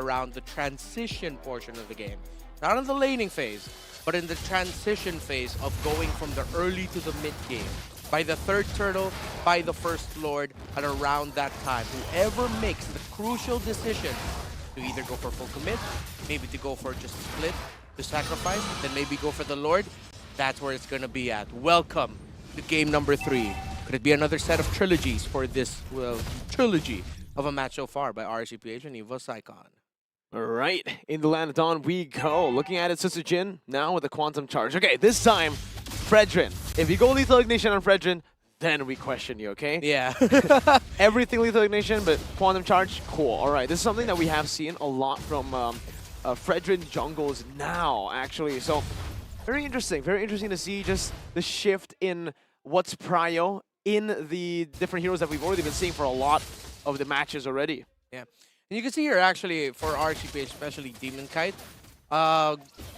around the transition portion of the game. Not in the laning phase, but in the transition phase of going from the early to the mid game. By the third turtle, by the first lord, at around that time. Whoever makes the crucial decision to either go for full commit, maybe to go for just a split, to sacrifice, then maybe go for the lord, that's where it's going to be at. Welcome to game number 3. Could it be another set of trilogies for this, well, trilogy of a match so far by RSG and EVOS Icon? All right, in the land of dawn we go. Looking at it, Jin now with a quantum charge. Okay, this time, Fredrin. If you go lethal ignition on Fredrin, then we question you, okay? Yeah. Everything lethal ignition, but quantum charge, cool. All right, this is something that we have seen a lot from Fredrin jungles now, actually. So, very interesting to see just the shift in what's prio in the different heroes that we've already been seeing for a lot of the matches already. Yeah. And you can see here, actually, for RSG, especially Demon Kite,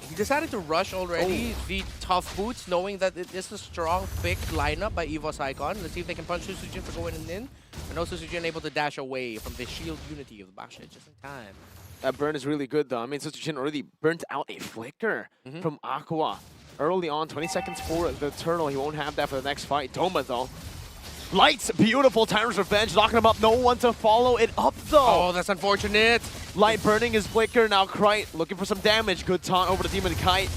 he decided to rush already the tough boots, knowing that it is a strong pick lineup by EVOS Icon. Let's see if they can punch Jin for going in. And also Jin able to dash away from the shield unity of the Basha just in time. That burn is really good, though. I mean, Jin already burnt out a flicker from Aqua early on. 20 seconds for the turtle. He won't have that for the next fight. Doma, though. Lights, beautiful. Tyrant's Revenge, locking him up. No one to follow it up, though. Oh, that's unfortunate. Light burning his flicker. Now Krite looking for some damage. Good taunt over the Demon Kite.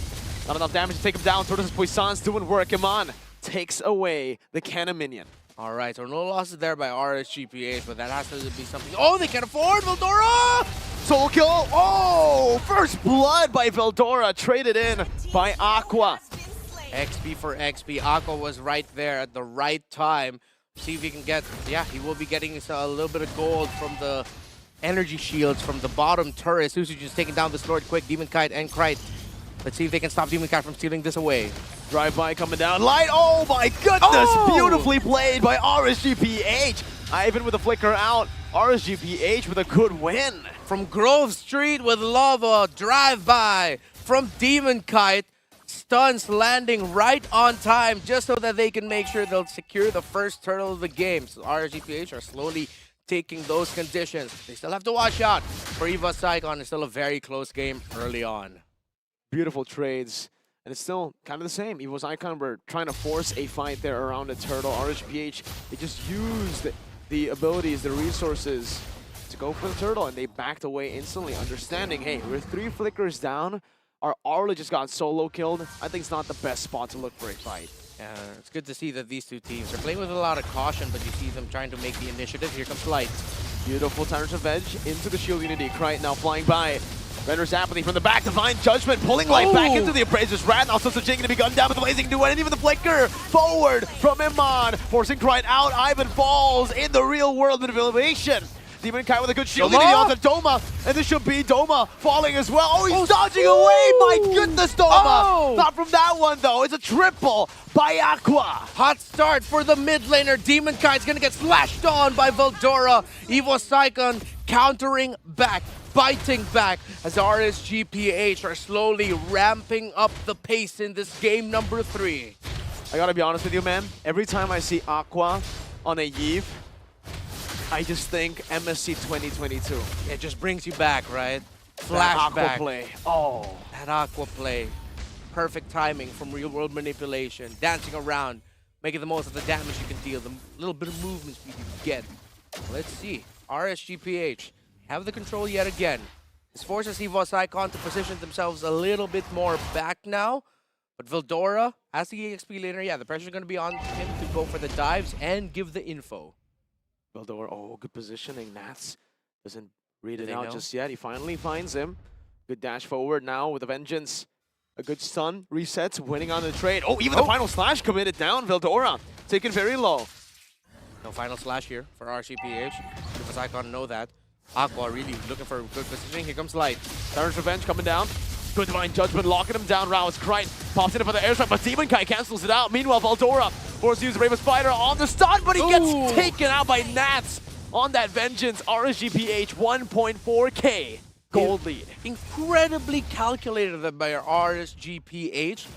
Not enough damage to take him down. Tortoise Poisson's doing work. Iman takes away the cannon minion. All right, so no losses there by RSGPH, but that has to be something. Oh, they can afford Veldora! Soul kill. Oh, first blood by Veldora. Traded in by Aqua. XP for XP. Aqua was right there at the right time. See if he can get, yeah, he will be getting a little bit of gold from the energy shields from the bottom turret. Susu just taking down this Lord quick. Demon Kite and Krite. Let's see if they can stop Demon Kite from stealing this away. Drive-by coming down. Light, oh my goodness! Oh! Beautifully played by RSGPH. Ivan with a flicker out. RSGPH with a good win. From Grove Street with Lava, drive-by from Demon Kite. Stuns landing right on time just so that they can make sure they'll secure the first turtle of the game. So RSGPH are slowly taking those conditions. They still have to watch out for EVOS Icon. It's still a very close game early on. Beautiful trades. And it's still kind of the same. EVOS Icon were trying to force a fight there around the turtle. RSGPH, they just used the abilities, the resources to go for the turtle, and they backed away instantly, understanding, hey, we're 3 flickers down. Our Arla just got solo killed. I think it's not the best spot to look for a fight. It's good to see that these two teams are playing with a lot of caution, but you see them trying to make the initiative. Here comes Light. Beautiful Tyrant's Revenge into the shield unity. Krite now flying by. Renders apathy from the back. Divine Judgment pulling Light back into the Appraiser's Wrath. Now Jin going to be gunned down with the Blazing Duet, and even the flicker forward from Iman, forcing Krite out. Ivan falls in the real world manipulation. Demon Kite with a good shield unity onto Doma, and this should be Doma falling as well. Oh, he's dodging away! My goodness, Doma! Not from that one, though. It's a triple by Aqua. Hot start for the mid laner. Demon Kite's gonna get slashed on by Veldora. EVOS Icon countering back, biting back, as RSGPH are slowly ramping up the pace in this game number 3. I gotta be honest with you, man. Every time I see Aqua on a Yve, I just think MSC 2022. It just brings you back, right? That Aqua Flashback. play. Oh. That Aqua play. Perfect timing from real world manipulation. Dancing around, making the most of the damage you can deal, the little bit of movement speed you can get. Let's see. RSGPH have the control yet again. This forces EVOS Icon to position themselves a little bit more back now. But Veldora, as the EXP laner, yeah, the pressure's going to be on him to go for the dives and give the info. Veldora, oh, good positioning. Nats doesn't read it They out know? just yet. He finally finds him. Good dash forward now with a vengeance. A good stun, resets, winning on the trade. Oh, even the final slash committed down. Veldora taken very low. No final slash here for RCPH. Because Icon know that. Aqua really looking for good positioning. Here comes Light. Tyrant's Revenge coming down. Good Divine Judgment locking him down. Rouse Krite pops in for the airstrike, but Demon Kite cancels it out. Meanwhile, Veldora forced to use the Raven Spider on the stun, but he gets taken out by Nats on that vengeance. RSGPH 1.4k gold lead. Incredibly calculated by RSGPH.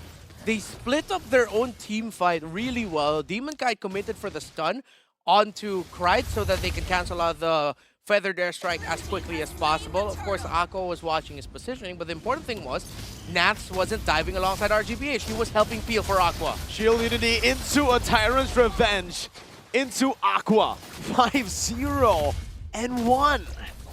They split up their own team fight really well. Demon Kite committed for the stun onto Krite so that they can cancel out the feathered airstrike as quickly as possible. Of course, Aqua was watching his positioning, but the important thing was Nats wasn't diving alongside RGBH. He was helping peel for Aqua. Shield Unity into a Tyrant's Revenge, into Aqua. 5-0 and 1.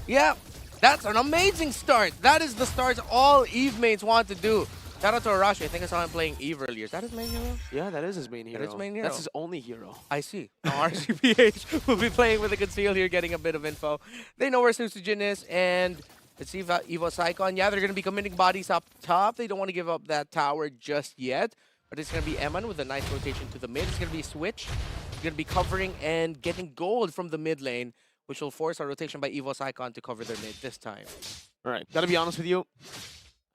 Yeah, that's an amazing start. That is the start all EVE mates want to do. Shout out to Arashi. I think I saw him playing EVE earlier. Is that his main hero? Yeah, that is his main hero. That is his main hero. That's his only hero. I see. Now RCPH will be playing with a conceal here, getting a bit of info. They know where Susujin is, and let's see if EVOS Icon. Yeah, they're going to be committing bodies up top. They don't want to give up that tower just yet, but it's going to be Eman with a nice rotation to the mid. It's going to be Switch. He's going to be covering and getting gold from the mid lane, which will force a rotation by EVOS Icon to cover their mid this time. All right, gotta be honest with you.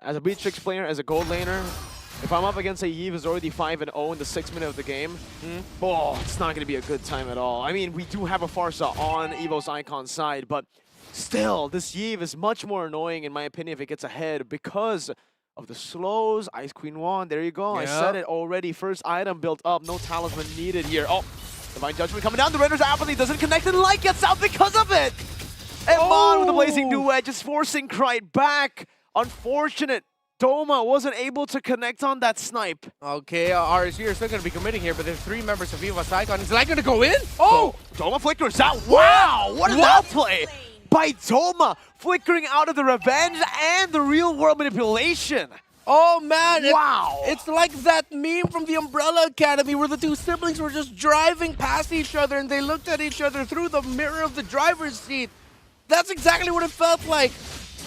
As a Beatrix player, as a gold laner, if I'm up against a Yves who's already 5-0 in the 6th minute of the game, oh, it's not going to be a good time at all. I mean, we do have a Farsa on EVOS Icon's side, but still, this Yves is much more annoying, in my opinion, if it gets ahead because of the slows. Ice Queen Wand, there you go. I said it already. First item built up, no talisman needed here. Oh, Divine Judgment coming down. The Render's Apathy doesn't connect, and Light gets out because of it. And Mon with the Blazing Duet just forcing Krite back. Unfortunate. Doma wasn't able to connect on that snipe. Okay, RSG are still going to be committing here, but there's 3 members of EVOS Icon. Is Light going to go in? Oh! Doma flickers out. Wow! What an outplay by Doma, flickering out of the revenge and the real world manipulation. Oh man! Wow! It's like that meme from the Umbrella Academy where the 2 siblings were just driving past each other and they looked at each other through the mirror of the driver's seat. That's exactly what it felt like.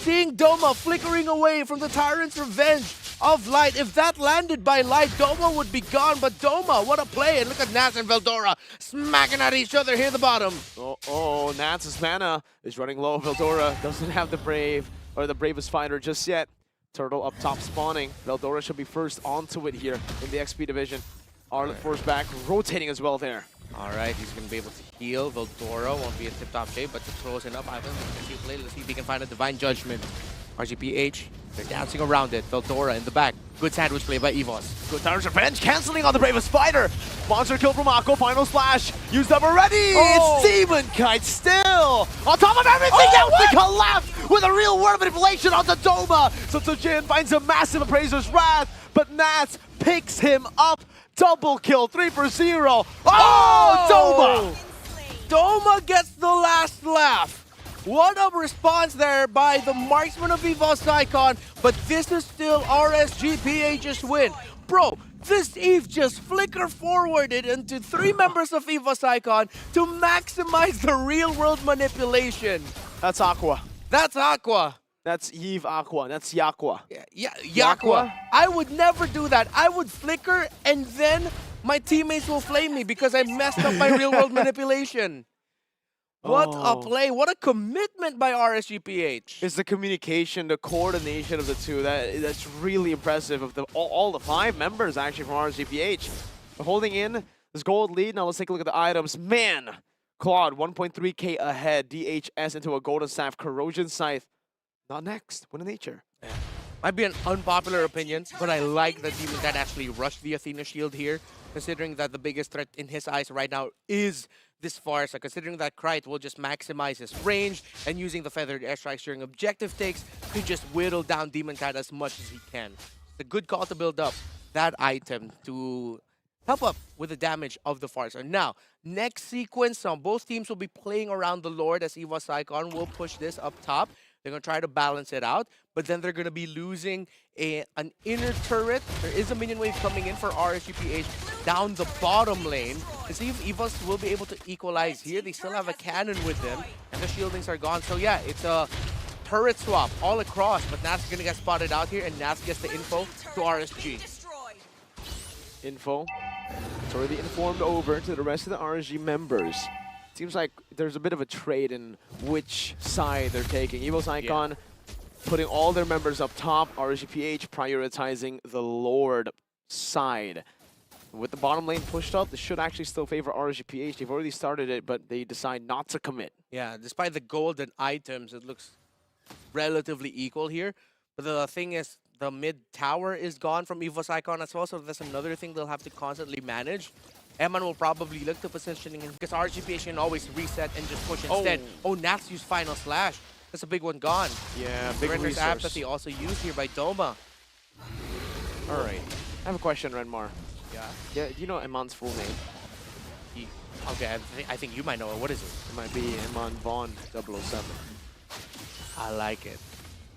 Seeing Doma flickering away from the Tyrant's Revenge of Light. If that landed by Light, Doma would be gone. But Doma, what a play. And look at Nats and Veldora smacking at each other here at the bottom. Nats' mana is running low. Veldora doesn't have the Brave, or the bravest fighter just yet. Turtle up top spawning. Veldora should be first onto it here in the XP division. Arlet force back, rotating as well there. All right, he's going to be able to heal. Veldora won't be in tip-top shape, but just close enough. Ivan, let's see if he can find a Divine Judgment. RGPH, they're dancing around it. Veldora in the back. Good sandwich play by EVOS. Good Tyrant's Revenge, canceling on the bravest fighter. Monster kill from Akko, final slash. Used up already. It's Demon Kite still on top of everything else to collapse with a real world manipulation onto Doma. So Tsujin finds a massive Appraiser's Wrath, but Nats picks him up. Double kill, 3 for 0. Oh, Doma! Doma gets the last laugh. What a response there by the marksman of EVOS Icon, but this is still RSGPH's win. Bro, this Eve just flicker forwarded into 3 members of EVOS Icon to maximize the real-world manipulation. That's Aqua. That's Aqua. That's Eve Aqua. That's Yakwa. Yeah, Yakwa. I would never do that. I would flicker and then my teammates will flame me because I messed up my real-world manipulation. What a play. What a commitment by RSGPH. It's the communication, the coordination of the two. That's really impressive of all the 5 members actually from RSGPH. They're holding in this gold lead. Now let's take a look at the items. Man, Claude 1.3k ahead. DHS into a golden staff. Corrosion Scythe. Not next. Win of Nature. Yeah. Might be an unpopular opinion, but I like that Demon Cat actually rushed the Athena shield here, considering that the biggest threat in his eyes right now is this Farsa, considering that Krite will just maximize his range and using the feathered airstrikes during objective takes to just whittle down Demon Cat as much as he can. It's a good call to build up that item to help up with the damage of the Farsa. Now, next sequence, both teams will be playing around the Lord as EVOS Icon will push this up top. They're going to try to balance it out, but then they're going to be losing an inner turret. There is a minion wave coming in for RSGPH down the bottom lane. To see if EVOS will be able to equalize here. They still have a cannon with them, and the shieldings are gone. So yeah, it's a turret swap all across, but Nats is going to get spotted out here, and Nats gets the info to RSG. Info. It's already informed over to the rest of the RSG members. Seems like there's a bit of a trade in which side they're taking. EVOS Icon putting all their members up top. RSGPH prioritizing the Lord side. With the bottom lane pushed up, this should actually still favor RSGPH. They've already started it, but they decide not to commit. Yeah, despite the golden items, it looks relatively equal here. But the thing is, the mid tower is gone from EVOS Icon as well, so that's another thing they'll have to constantly manage. Eman will probably look to positioning because RGPH can always reset and just push instead. Oh, Nats used Final Slash. That's a big one gone. Yeah, big Render's resource. Apathy also used here by Doma. All right. I have a question, Renmar. Yeah. Yeah, do you know Eman's full name? Okay, I think you might know it. What is it? It might be Eman Vaughn 007. I like it.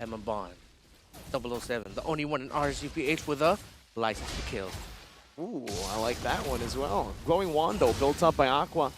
Eman Bond. 007. The only one in RGPH with a license to kill. Ooh, I like that one as well. Glowing Wand, though, built up by Aqua.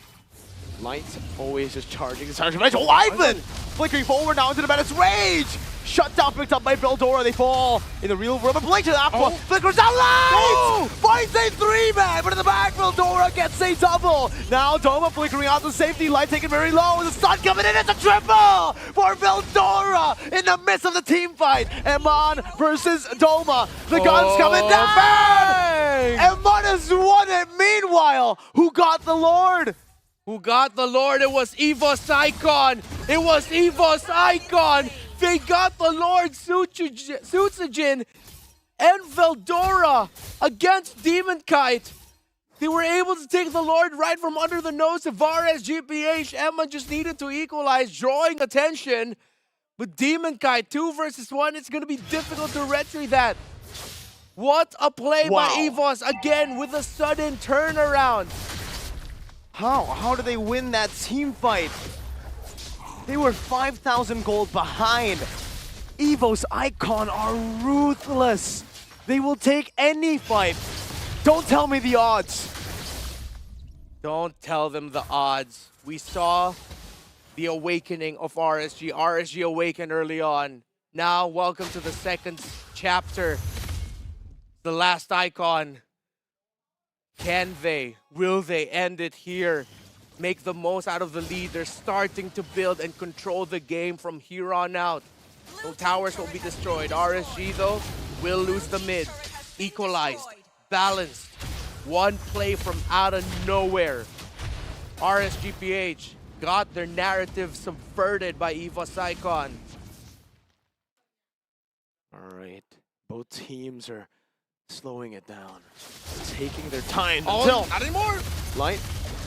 Light always just charging his charge. Oh, Ivan! Flickering forward now into the Menace Rage! Shut down, picked up by Veldora. They fall in the real world. But Blink to the Aqua. Flickers out Light! Finds a 3-man, but in the back, Veldora gets a double. Now Doma flickering out the safety. Light taken very low. The stun coming in. It's a triple for Veldora in the midst of the team fight. Eman versus Doma. The gun's coming down! Bang! Eman has won it. Meanwhile, who got the Lord? Who got the Lord? It was EVOS Icon! It was EVOS Icon! They got the Lord Sutsujin and Veldora against Demon Kite. They were able to take the Lord right from under the nose of RSGPH. Emma just needed to equalize, drawing attention. But Demon Kite, 2 versus 1, it's going to be difficult to retrieve that. What a play by EVOS again with a sudden turnaround. How did they win that team fight? They were 5,000 gold behind. EVOS Icon are ruthless. They will take any fight. Don't tell me the odds. Don't tell them the odds. We saw the awakening of RSG. RSG awakened early on. Now, welcome to the second chapter. The last icon. Can they? Will they end it here? Make the most out of the lead. They're starting to build and control the game from here on out. No towers will be destroyed. RSG, though, will lose the mid. Equalized. Balanced. One play from out of nowhere. RSGPH got their narrative subverted by EVOS Icon. All right. Both teams are slowing it down. Taking their time Oh, until not anymore! Light,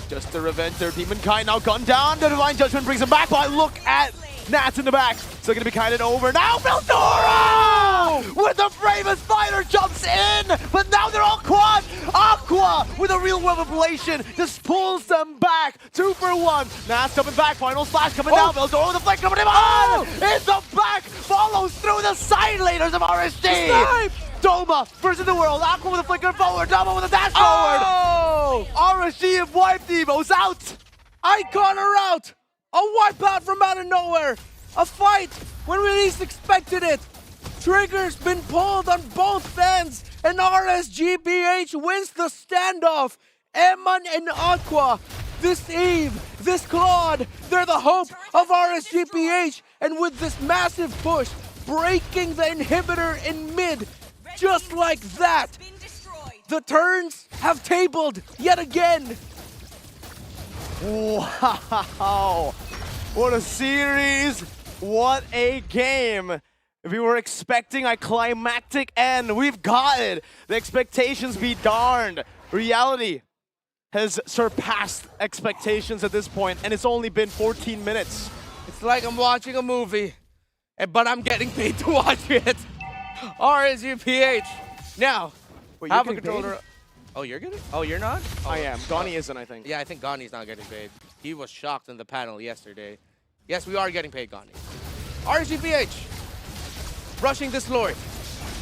just to revenge their Demon Kite. Now gunned down. The Divine Judgment brings him back. But look at Nats in the back. Still going to be kited over. Now Veldora! With the bravest fighter jumps in. But now they're all quad. Aqua with a real world revelation just pulls them back. 2 for 1. Nats coming back. Final slash coming down. Veldora with the flick coming in on. In the back. Follows through the side laners of RSG. Snipe! Doma versus the world. Aqua with a flicker forward. Doma with a dash forward. Oh! RSG have wiped EVOS out. Icon are out! A wipeout from out of nowhere! A fight when we least expected it! Trigger's been pulled on both ends, and RSGPH wins the standoff! Eman and Aqua, this Eve, this Claude, they're the hope of RSGPH, and with this massive push, breaking the inhibitor in mid, just like that, the turns have tabled yet again! Wow! What a series! What a game! If we were expecting a climactic end, we've got it! The expectations be darned! Reality has surpassed expectations at this point, and it's only been 14 minutes. It's like I'm watching a movie, but I'm getting paid to watch it. RSGPH. Now, Wait, have a you're getting controller. paid? Oh, you're getting? Oh, you're not? Oh, I am. Gani isn't, I think. Yeah, I think Gani's not getting paid. He was shocked in the panel yesterday. Yes, we are getting paid, Gani. RSGPH. Rushing this Lord.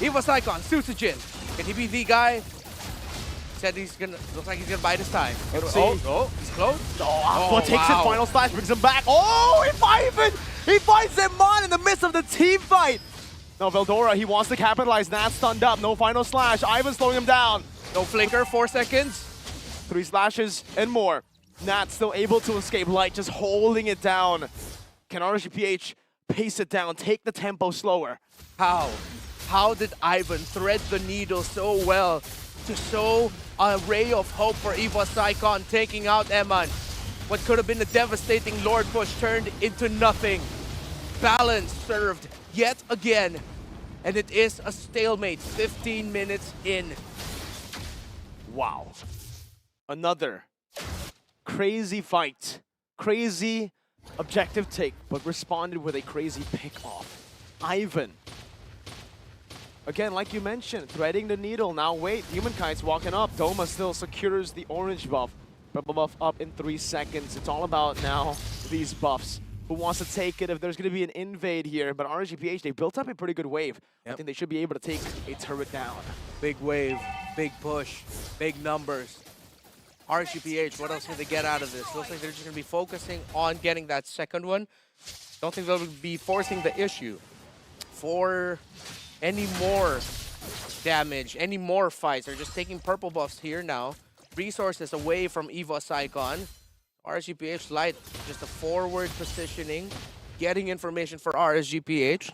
EVOS Icon, Sutsujin. Can he be the guy? Said he's gonna, looks like he's gonna bide his time. Let's see. Oh, he's close. Aqua takes it, final slash, brings him back. Oh, he finds him on in the midst of the team fight. No, Veldora, he wants to capitalize. Nats stunned up, no final slash. Ivan slowing him down. No flicker, 4 seconds. 3 slashes and more. Nats still able to escape. Light just holding it down. Can RSGPH pace it down, take the tempo slower? How? How did Ivan thread the needle so well to show a ray of hope for EVOS Icon taking out Eman? What could have been a devastating Lord push turned into nothing. Balance served yet again. And it is a stalemate 15 minutes in. Wow. Another crazy fight. Crazy objective take, but responded with a crazy pick-off. Ivan. Again, like you mentioned, threading the needle. Now wait, Demon Kite's walking up. Doma still secures the orange buff. Purple buff up in 3 seconds. It's all about now these buffs. Who wants to take it if there's going to be an invade here? But RSGPH, they built up a pretty good wave. I think they should be able to take a turret down. Big wave, big push, big numbers. RSGPH, what else can they get out of this? Looks like they're just going to be focusing on getting that second one. Don't think they'll be forcing the issue for any more damage, any more fights. They're just taking purple buffs here now. Resources away from EVOS Icon. RSGPH Light, just a forward positioning, getting information for RSGPH.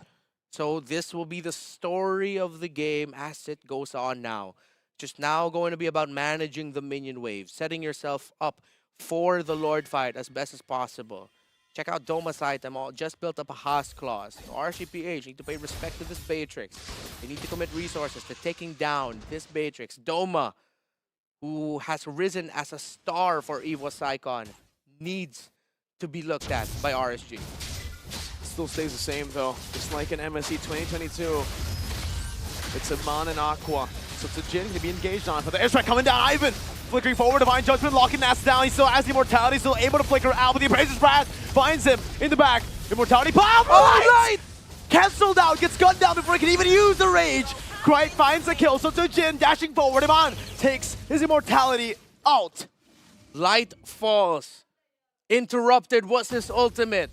So this will be the story of the game as it goes on now. Just now going to be about managing the minion wave, setting yourself up for the Lord fight as best as possible. Check out Doma's item, just built up a Haas clause. So RSGPH need to pay respect to this Beatrix. They need to commit resources to taking down this Beatrix. Doma, who has risen as a star for EVOS Icon, needs to be looked at by RSG. Still stays the same though, just like in MSC 2022. It's Iman and Aqua. So it's a Jin to be engaged on. But the airstrike coming down, Ivan flickering forward, Divine Judgment, locking Nats down. He still has the Immortality, still able to flicker out, but the Abrasive Brad finds him in the back. Immortality, pop! Light! Cancelled out, gets gunned down before he can even use the Rage. Krite finds the kill, so it's Jin dashing forward. Iman takes his Immortality out. Light falls. Interrupted was his ultimate.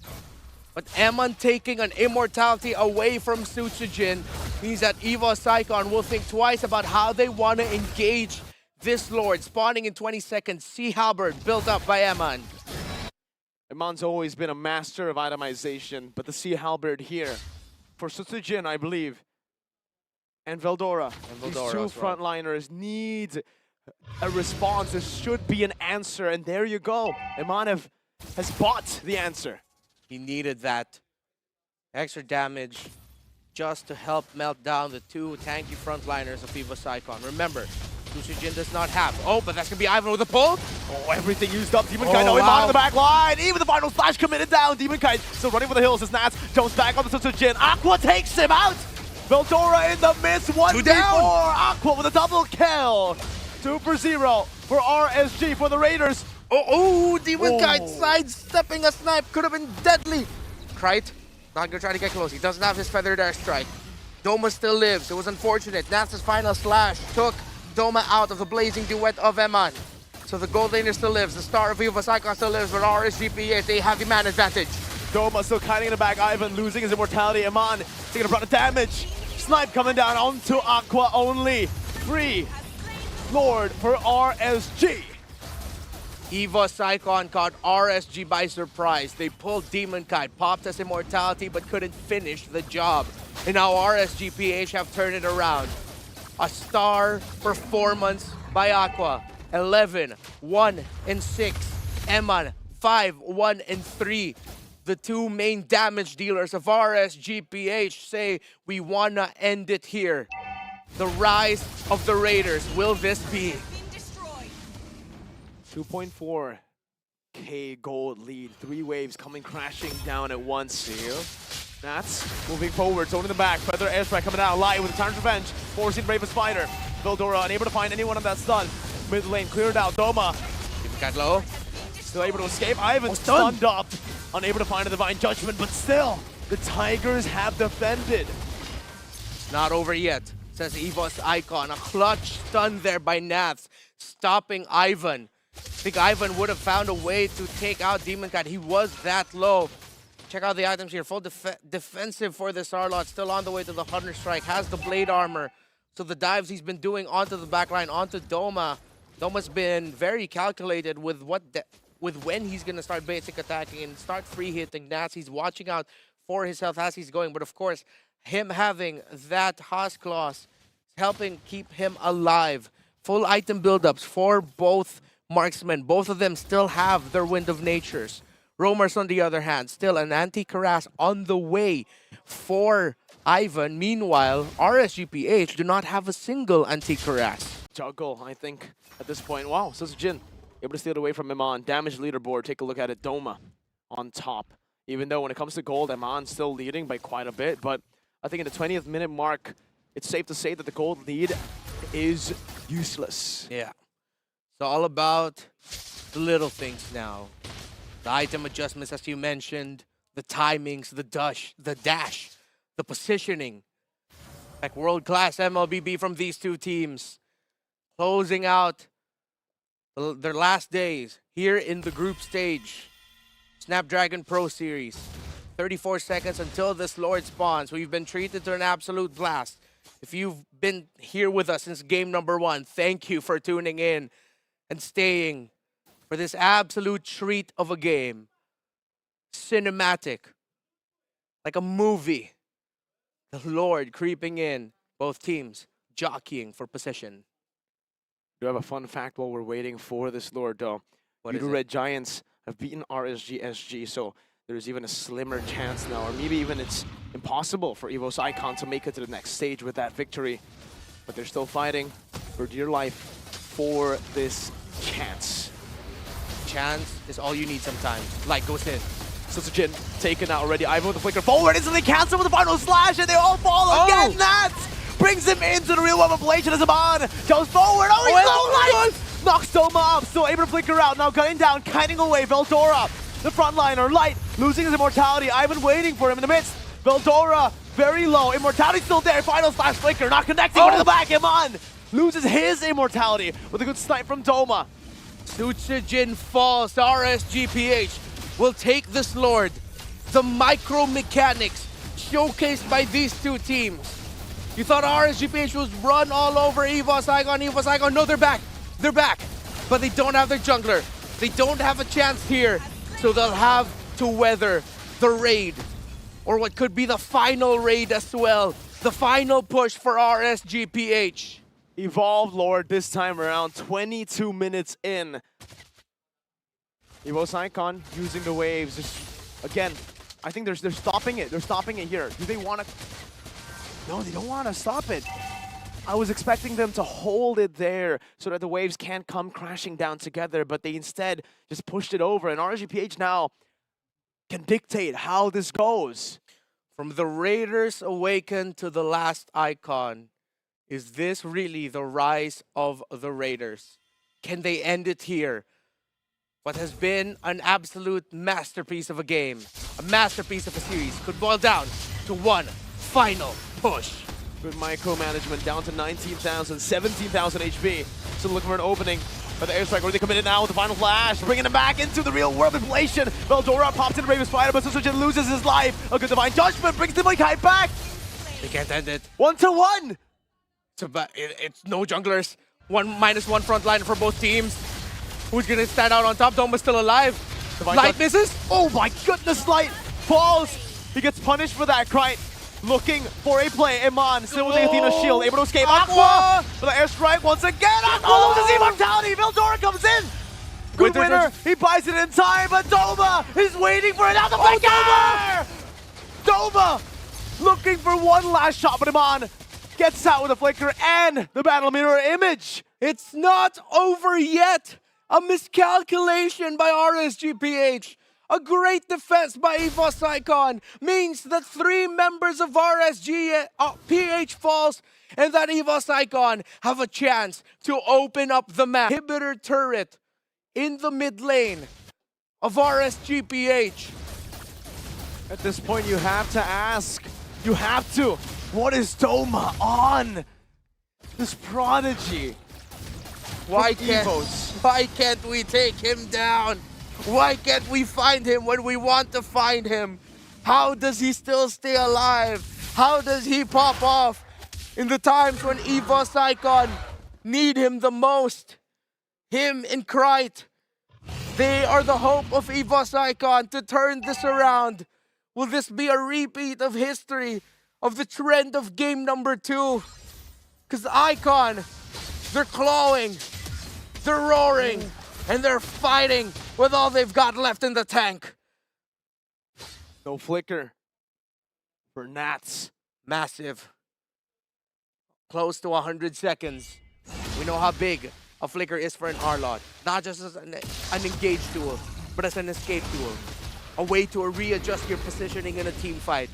But Eman taking an Immortality away from Sutsujin means that EVOS Icon will think twice about how they want to engage this Lord. Spawning in 20 seconds, Sea Halberd built up by Eman. Eman's always been a master of itemization, but the Sea Halberd here for Sutsujin, I believe, and Veldora. These two frontliners need a response. There should be an answer, and there you go. Eman has bought the answer. He needed that extra damage just to help melt down the two tanky frontliners of EVOS Icon. Remember, Sutsujin does not have. Oh, but that's going to be Ivan with a pull. Oh, everything used up. Demon Kite, no Iman on the back line. Even the final slash committed down. Demon Kite still running for the hills as Nats jumps back on the Sutsujin. Aqua takes him out. Veldora in the miss. 1v4. Aqua with a double kill. 2 for 0 for RSG for the Raiders. Oh, Demon Kite sidestepping a snipe. Could have been deadly. Krite, not going to try to get close. He doesn't have his feathered airstrike. Doma still lives. It was unfortunate. Nats' final slash took Doma out of the blazing duet of Eman. So the gold laner still lives. The star of EVOS Icon still lives. But RSGPH, they have the man advantage. Doma still kiting in the back. Ivan losing his immortality. Eman taking a brunt of damage. Snipe coming down onto Aqua only. Free Lord for RSG. EVOS Icon caught RSG by surprise. They pulled Demon Kite, popped his immortality, but couldn't finish the job. And now RSGPH have turned it around. A star performance by Aqua. 11, 1, and 6. Eman, 5, 1, and 3. The two main damage dealers of RSGPH say, we wanna end it here. The rise of the Raiders. Will this be? 2.4k gold lead. 3 waves coming crashing down at once. Nats moving forward, zone in the back. Feather airstrike coming out. Light with a Tyrant's Revenge, forcing Raven Spider. Veldora unable to find anyone on that stun. Mid lane cleared out. Doma. Got low. Still able to escape. Ivan stunned up. Unable to find a Divine Judgment, but still, the Tigers have defended. It's not over yet, says EVOS Icon. A clutch stun there by Nats, stopping Ivan. I think Ivan would have found a way to take out Demon Kite. He was that low. Check out the items here. Full defensive for the Sarlot. Still on the way to the Hunter Strike. Has the blade armor. So the dives he's been doing onto the backline, onto Doma. Doma's been very calculated with when he's going to start basic attacking and start free hitting Nats. He's watching out for his health as he's going. But of course, him having that Haas clause is helping keep him alive. Full item buildups for both marksmen. Both of them still have their Wind of Natures. Roamers, on the other hand, still an anti-Karas on the way for Ivan. Meanwhile, RSGPH do not have a single anti-Karas. Juggle, I think, at this point. Wow, Sutsujin able to steal it away from Iman. Damage leaderboard, take a look at it. Doma on top. Even though when it comes to gold, Iman's still leading by quite a bit, but I think in the 20th minute mark, it's safe to say that the gold lead is useless. Yeah. It's all about the little things now. The item adjustments, as you mentioned, the timings, the dash, the positioning. Like world-class MLBB from these two teams. Closing out their last days here in the group stage. Snapdragon Pro Series. 34 seconds until this Lord spawns. We've been treated to an absolute blast. If you've been here with us since game number 1, thank you for tuning in and staying for this absolute treat of a game. Cinematic. Like a movie. The Lord creeping in. Both teams jockeying for position. Do have a fun fact while we're waiting for this Lord, though. What is it? Red Giants have beaten RSG SG, so there's even a slimmer chance now, or maybe even it's impossible for EVOS Icon to make it to the next stage with that victory. But they're still fighting for dear life for this chance. Chance is all you need sometimes. Light goes in. Sojin taken out already. Ivan with the flicker forward, instantly cancel with the final slash, and they all fall again. Nats brings him into the real world ablation as Iman goes forward. Oh, he's so light! Knocks Doma up, still able to flicker out. Now cutting down, kiting away. Veldora, the frontliner, Light losing his immortality. Ivan waiting for him in the midst. Veldora very low. Immortality still there. Final slash flicker, not connecting. One to the back. Iman loses his immortality with a good snipe from Doma. Suchijin falls. RSGPH will take this Lord. The micro mechanics showcased by these two teams. You thought RSGPH was run all over EVOS Icon. No, they're back. They're back. But they don't have their jungler. They don't have a chance here. So they'll have to weather the raid. Or what could be the final raid as well. The final push for RSGPH. Evolved Lord this time around, 22 minutes in. EVOS Icon using the waves. Just, again, I think they're stopping it. They're stopping it here. Do they want to? No, they don't want to stop it. I was expecting them to hold it there so that the waves can't come crashing down together, but they instead just pushed it over. And RSGPH now can dictate how this goes. From the Raiders Awakened to the last Icon, is this really the rise of the Raiders? Can they end it here? What has been an absolute masterpiece of a game, a masterpiece of a series, could boil down to one final push. Good micromanagement, down to 19,000, 17,000 HP. Still looking for an opening. But the airstrike already committed now with the final flash, bringing him back into the real world inflation. Veldora pops in Raven Spider, but Sojin loses his life. A good divine judgment brings the Kite back. They can't end it. 1-1. It's no junglers. -1 frontliner for both teams. Who's gonna stand out on top? Doma's still alive. Light misses. Oh my goodness, Light falls. He gets punished for that. Kite looking for a play. Iman still with the Athena shield, able to escape. Aqua for the airstrike once again. Aqua loses immortality. Veldora comes in. Good winner. He buys it in time, but Doma is waiting for it. Now the flicker. Doma looking for one last shot, but Iman gets out with a flicker and the battle mirror image. It's not over yet. A miscalculation by RSGPH. A great defense by EVOS Icon means that 3 members of RSGPH falls and that EVOS Icon have a chance to open up the map. Inhibitor turret in the mid lane of RSGPH. At this point, you have to ask, what is Doma on? This prodigy. Why can't we take him down? Why can't we find him when we want to find him? How does he still stay alive? How does he pop off in the times when EVOS Icon need him the most? Him and Kite, they are the hope of EVOS Icon to turn this around. Will this be a repeat of history of the trend of game number 2? Because Icon, they're clawing, they're roaring, and they're fighting with all they've got left in the tank. No flicker for Nats. Massive. Close to 100 seconds. We know how big a flicker is for an R-Lot. Not just as an engage tool, but as an escape tool. A way to readjust your positioning in a team fight.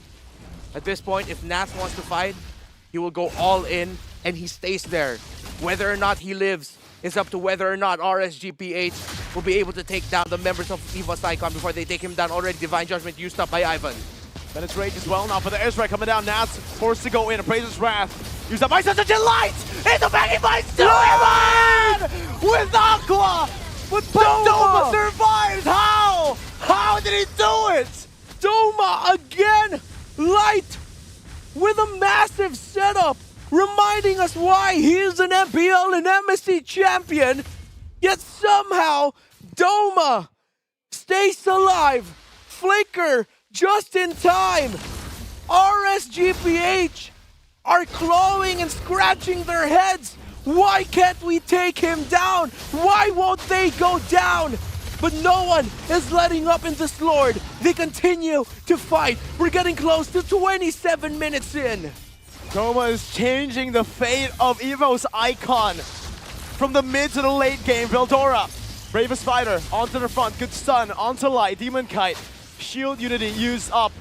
At this point, if Nats wants to fight, he will go all in and he stays there. Whether or not he lives is up to whether or not RSGPH will be able to take down the members of EVOS Icon before they take him down. Already Divine Judgment used up by Ivan. Then it's Rage as well now for the airstrike coming down. Nats forced to go in. Appraiser's Wrath. Use up by such a light! Into backing by Ivan! With Aqua! But Doma survives! How? How did he do it? Doma again! Light! With a massive setup! Reminding us why he is an MPL and MSC champion! Yet somehow, Doma stays alive! Flicker just in time! RSGPH are clawing and scratching their heads! Why can't we take him down? Why won't they go down? But no one is letting up in this Lord. They continue to fight. We're getting close to 27 minutes in. Doma is changing the fate of EVOS Icon. From the mid to the late game, Veldora, Bravest Fighter, onto the front, good stun, onto Light, Demon Kite, Shield Unity used up.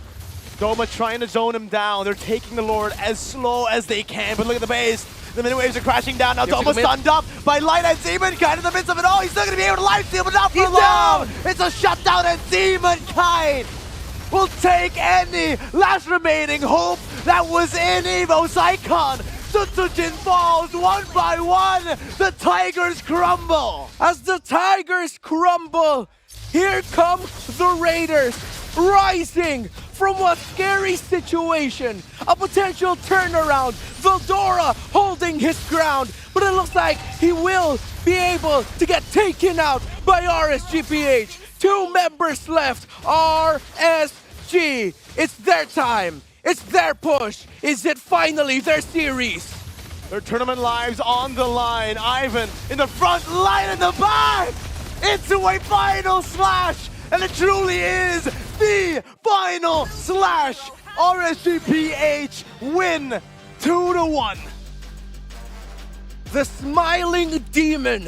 Doma trying to zone him down. They're taking the Lord as slow as they can, but look at the base. The mini waves are crashing down. Now Doma stunned up by Light and Demon Kite in the midst of it all. He's still going to be able to life steal, but not for long. It's a shutdown and Demon Kite will take any last remaining hope that was in EVOS Icon. Tutsujin falls one by one. The Tigers crumble. As the Tigers crumble, here come the Raiders rising from a scary situation, a potential turnaround. Veldora holding his ground, but it looks like he will be able to get taken out by RSGPH. 2 members left, RSG. It's their time. It's their push. Is it finally their series? Their tournament lives on the line. Ivan in the front, Light in the back. Into a final slash. And it truly is the final slash. RSGPH win 2-1. The smiling demon